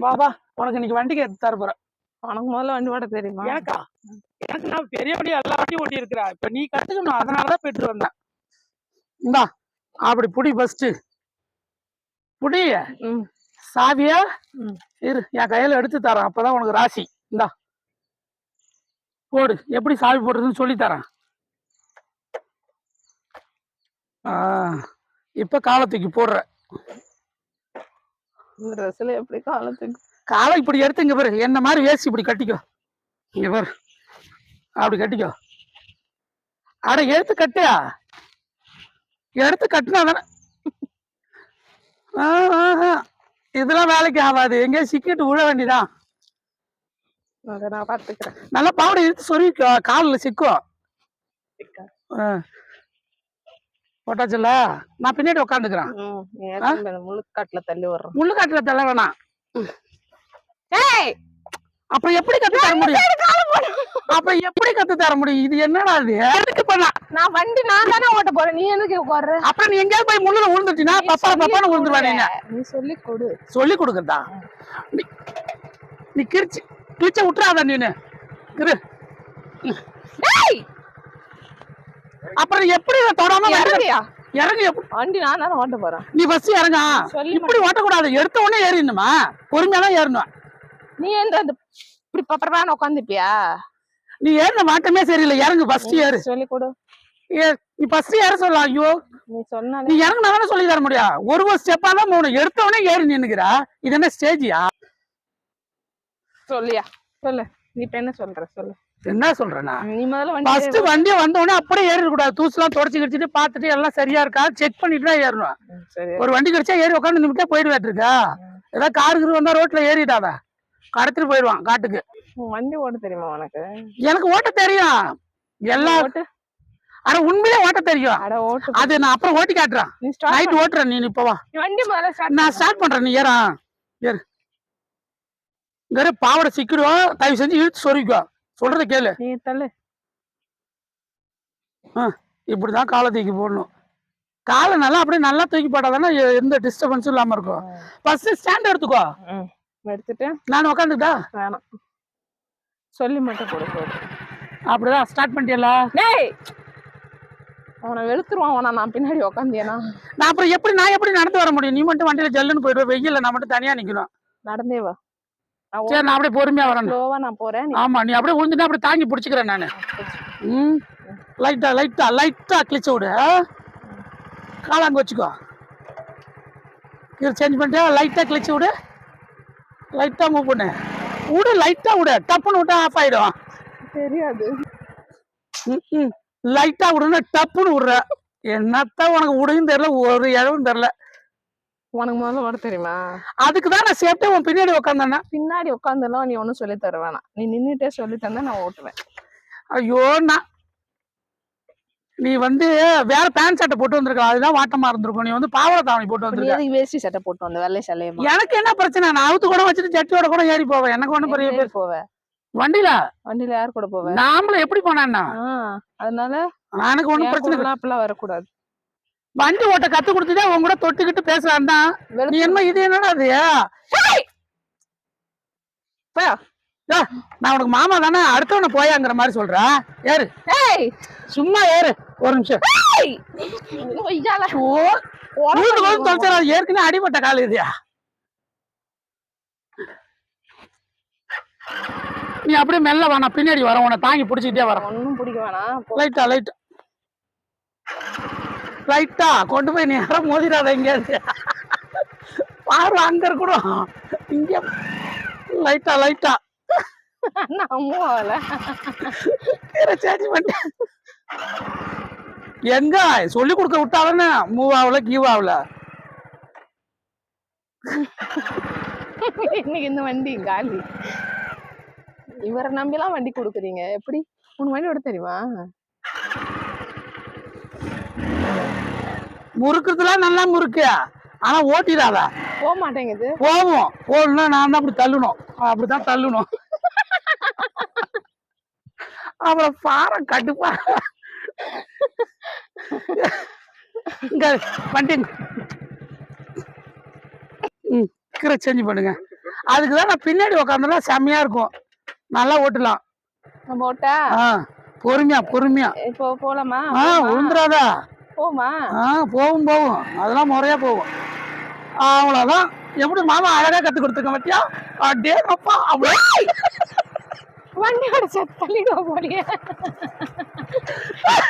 பாபா உனக்கு இன்னைக்கு வண்டிக்கு எடுத்து தர போறேன். உனக்கு முதல்ல வண்டி ஓட்ட தெரியுமா? எனக்கா? எனக்கு நான் பெரிய வண்டி எல்லா வண்டியும் ஓட்டி இருக்கிறா. இப்ப நீ கத்துக்கணும், அதனாலதான் பெற்று வந்தேன். இந்தா அப்படி புடி ஃபர்ஸ்ட் புடி. சாவியா இரு, என் கையில எடுத்து தரேன், அப்பதான் உனக்கு ராசி. இந்தா போடு, எப்படி சாவி போடுறதுன்னு சொல்லி தரேன். இப்ப காலத்துக்கு போடுற இந்த ட்ரெஸ்ல எப்படி காலத்துக்கு காலை இப்படி எடுத்து இங்க பாரு, என்ன மாதிரி வேசி இப்படி கட்டிக்கோ. இங்க பாரு, அப்படி கட்டிக்கோ. அட எடுத்து கட்டியா, எடுத்து கட்டினா தானே. இதெல்லாம் வேலைக்கு ஆகாது, எங்கேயா சிக்கிட்டு விழ வேண்டிதான். அதை நான் பாத்துக்கிறேன். நல்லா பாவடை எடுத்து சொல்லி காலில் சிக்கும். போட்டாச்சுல்ல, நான் பின்னாடி உட்காந்துக்கிறேன். முள்ளுக்காட்டுல தள்ளி வர்றோம். முள்ளுக்காட்டுல தள்ள வேணாம். அப்புறம் எப்படி கத்து தர முடியும்? அப்புறம் எப்படி கத்து தர முடியும்? இது என்னடா இது? எதுக்கு பண்ணா? நான் வண்டி நான் தானே ஓட்ட போறேன், நீ எதுக்கு உட்கார்ற? அப்புறம் நீ எங்கேயாவது போய் முள்ளுல விழுந்துட்டீங்கன்னா பப்பான்னு விழுந்துருவாங்க. நீ சொல்லி கொடு. சொல்லி கொடுக்கறதா? நீ கிழிச்ச விட்டுறாத நீனு. அப்புறம் எப்படி தொடாம இறங்கியா? இறங்கு. வண்டி நான் தானே ஓட்ட போறேன். நீ பஸ் இறங்க. இப்படி ஓட்டக்கூடாது, எடுத்த உடனே ஏறிடணுமா? பொறுமையா தான் ஏறணும். நீ எந்த இப்படி பப்பரப்பான உட்காந்துப்பியா? நீ ஏறின மாட்டமே சரியில்லை, இறங்கு ஃபர்ஸ்ட் ஏறு. சொல்லி கொடு. நீ ஃபர்ஸ்ட் ஏற சொல்லலாம். ஐயோ நீ சொன்ன நீ இறங்கினா தானே சொல்லி தர முடியும். ஒரு ஸ்டெப்பா தான் போகணும், எடுத்த உடனே ஏறி நின்னுக்கிறா. இது என்ன ஸ்டேஜியா? சொல்லியா சொல்லு. நீ இப்ப என்ன சொல்ற சொல்லு. என்ன சொல்றேன்னா, நீ முதல்ல ஃபர்ஸ்ட் வண்டி வந்த உடனே அப்படியே ஏறிட கூடாது. தூசுலாம் தொடச்சி கிடிச்சிட்டு பாத்துட்டு எல்லாம் சரியா இருக்கா செக் பண்ணிட்டு தான் ஏறணும். ஒரு வண்டி கிடைச்சா ஏறி உட்காந்து நிமிட்டே போயிடுவாட்டு இருக்கா. ஏதாவது காருக்கு வந்தா ரோட்ல ஏறிடாத, கடத்திட்டு போயிடுவான் காட்டுக்கு. வண்டி ஓட்ட தெரியுமா உனக்கு? எனக்கு ஓட்ட தெரியும் எல்லாம். ஆனா உண்மையிலே ஓட்ட தெரியும். அது நான் அப்புறம் ஓட்டி காட்டுறேன். நைட் ஓட்டுறேன், நீ இப்ப வா. நான் ஸ்டார்ட் பண்றேன், நீ ஏறா ஏறு. இங்க பாவடை சிக்கிடும், தயவு செஞ்சு இழுத்து சொருவிக்கோ. சொல்றத கேளு. இப்படிதான் காலை தூக்கி போடணும். காலை நல்லா அப்படியே நல்லா தூக்கி போட்டாதானே எந்த டிஸ்டர்பன்ஸும் இல்லாம இருக்கும். ஃபர்ஸ்ட் ஸ்டாண்ட் எடுத்துக்கோ. எடுத்துட்டு நான் உட்காந்துட்டா வேணாம் சொல்லி மட்டும் போடு. அப்படிதான் ஸ்டார்ட் பண்ணிட்டியல. அவனை வெளுத்துருவான். நான் பின்னாடி உட்காந்தியனா நான் அப்புறம் நான் எப்படி நடந்து வர முடியும்? நீ மட்டும் வண்டியில ஜல்லுன்னு போயிடுவ, வெயில்ல நான் மட்டும் தனியா நிக்கணும். நடந்தே வா. சரி, நான் அப்படியே பொறுமையா வரணும். நான் போறேன். ஆமா, நீ அப்படியே விழுந்துட்டா அப்படியே தாங்கி பிடிச்சிக்கிறேன் நானு. லைட்டா கிழிச்சு விடு. காலாங்க வச்சுக்கோ. சேஞ்ச் பண்ணிட்டு லைட்டா கிழிச்சு விடு. லைட்டா மூவ் பண்ணு. விடு, லைட்டா விடு. டப்புன்னு விட்டா ஆஃப் ஆயிடும். தெரியாது. லைட்டா விடுனா டப்புன்னு விடுற. என்னத்தான் உனக்கு விடுன்னு தெரியல, ஒரு இழவும் தெரியல. உனக்கு முதல்ல ஓட தெரியுமா? அதுக்குதான் நான் சேஃப்டா உன் பின்னாடி உட்காந்தேன்னா. பின்னாடி உட்காந்துலாம் நீ ஒன்னும் சொல்லி தர வேணாம். நீ நின்னுட்டே சொல்லி தந்தா நான் ஓட்டுவேன். ஐயோ, நீ வேற பேண்ட் சட்டை போட்டு வந்திருக்க, அதுதான் வாட்டமா இருந்திருக்கும். நீ பாவாடை தாவணி போட்டு வந்திருக்க. வேஷ்டி சட்டை போட்டு வந்து வெள்ளை சலையமா. எனக்கு என்ன பிரச்சனை? நான் அவுத்து கூட வச்சுட்டு ஜட்டியோட கூட ஏறி போவேன். எனக்கு ஒண்ணும் பெரிய பேர் போவேன். வண்டியில யார் கூட போவேன்? நாமளும் எப்படி போனா? அதனால எனக்கு ஒண்ணும் பிரச்சனை அப்பெல்லாம் வரக்கூடாது. வண்டி ஓட்ட கத்து கொடுத்துட்டே உன் கூட தொட்டுக்கிட்டு பேசலாம் தான். நீ என்ன இது என்னடா அது? நான் உனக்கு மாமா தானே, அடுத்தவன போயாங்கிற மாதிரி சொல்ற. ஏறு, சும்மா ஏறு. ஒரு நிமிஷம். ஏற்கனவே அடிபட்ட கால இதுயா. நீ அப்படியே மெல்ல வேணா, பின்னாடி வர, உன தாங்கி பிடிச்சிக்கிட்டே வர. ஒன்னும் பிடிக்க வேணாம். லைட்டா கொண்டு போய் நீ யாரும் மோதிராத. எங்கேயாவது பாரு, அங்க இருக்கணும். இங்க லைட்டா எங்க சொல்லி கொடுக்க விட்டாதானே மூவ் ஆகல, கீவ் ஆகல. இன்னைக்கு இந்த வண்டி காலி. இவரை நம்பிலாம் வண்டி கொடுக்குறீங்க எப்படி? உன் வண்டி ஓட தெரியுமா? முறுக்குறதுலாம் நல்லா முறுக்கு, ஆனா ஓட்டிடாத. போக மாட்டேங்குது. போவோம், போகணும்னா நான் தான் அப்படி தள்ளணும். அப்படிதான் தள்ளணும். அப்புறம் பாரம் கட்டுப்பா. வண்டி சேஞ்ச் பண்ணுங்க. அதுக்குதான் நான் பின்னாடி உக்காந்தனா செம்மையா இருக்கும், நல்லா ஓட்டலாம். நம்ம ஓட்டா பொறுமையா பொறுமையா. இப்போ போலாமா? விழுந்துராதா? போமா? போகும் போகும், அதெல்லாம் முறையா போகும். அவ்வளவுதான். எப்படி மாமா அழகா கத்து கொடுத்துருக்க பத்தியா? அப்படியே அப்பா அப்படியே வண்டியோட தள்ளிடுவோம் போலியே.